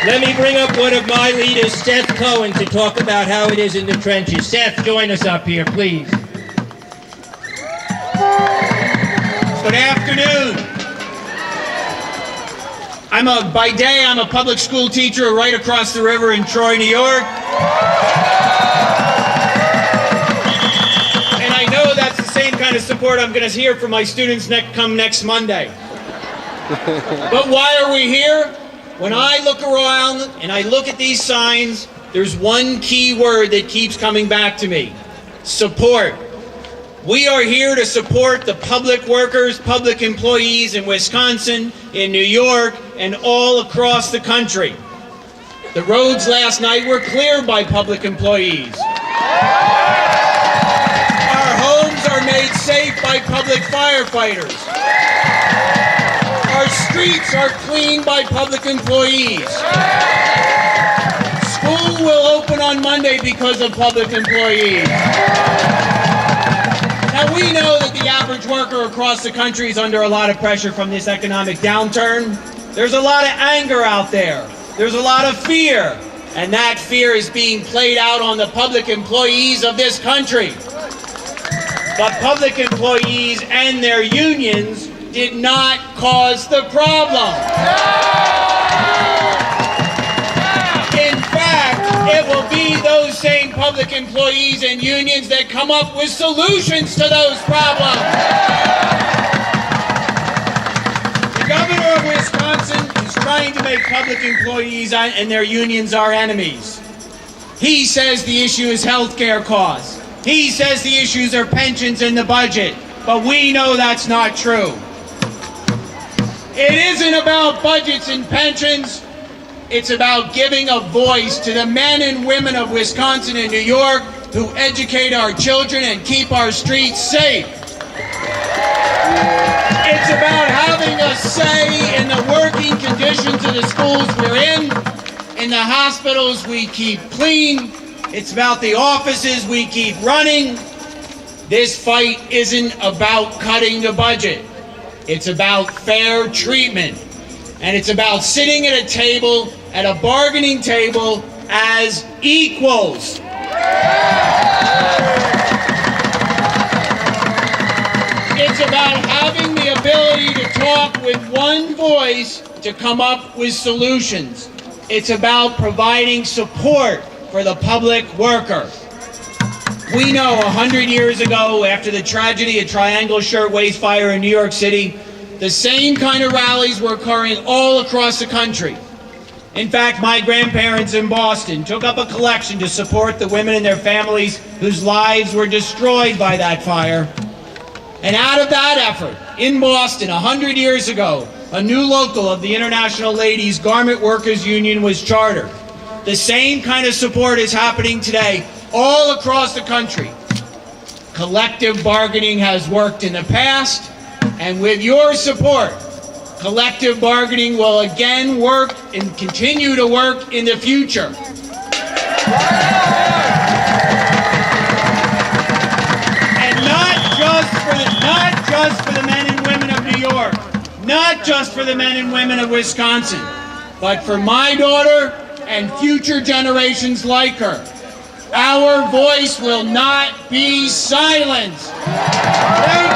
Let me bring up one of my leaders, Seth Cohen, to talk about how it is in the trenches. Seth, join us up here, please. Good afternoon. By day, I'm a public school teacher right across the river in Troy, New York. And I know that's the same kind of support I'm going to hear from my students come next Monday. But why are we here? When I look around and I look at these signs, there's one key word that keeps coming back to me: support. We are here to support the public workers, public employees in Wisconsin, in New York, and all across the country. The roads last night were cleared by public employees. Our homes are made safe by public firefighters. Our streets are cleaned by public employees. School will open on Monday because of public employees. Now, we know that the average worker across the country is under a lot of pressure from this economic downturn. There's a lot of anger out there. There's a lot of fear. And that fear is being played out on the public employees of this country. But public employees and their unions did not cause the problem. In fact, it will be those same public employees and unions that come up with solutions to those problems. The governor of Wisconsin is trying to make public employees and their unions our enemies. He says the issue is health care costs. He says the issues are pensions and the budget. But we know that's not true. It isn't about budgets and pensions. It's about giving a voice to the men and women of Wisconsin and New York who educate our children and keep our streets safe. It's about having a say in the working conditions of the schools we're in the hospitals we keep clean. It's about the offices we keep running. This fight isn't about cutting the budget. It's about fair treatment. And it's about sitting at a table, at a bargaining table, as equals. It's about having the ability to talk with one voice to come up with solutions. It's about providing support for the public worker. We know 100 years ago, after the tragedy at Triangle Shirtwaist Fire in New York City, the same kind of rallies were occurring all across the country. In fact, my grandparents in Boston took up a collection to support the women and their families whose lives were destroyed by that fire. And out of that effort, in Boston 100 years ago, a new local of the International Ladies Garment Workers Union was chartered. The same kind of support is happening today all across the country. Collective bargaining has worked in the past, and with your support, collective bargaining will again work and continue to work in the future. And not just for the men and women of New York, not just for the men and women of Wisconsin, but for my daughter and future generations like her. Our voice will not be silenced. Thank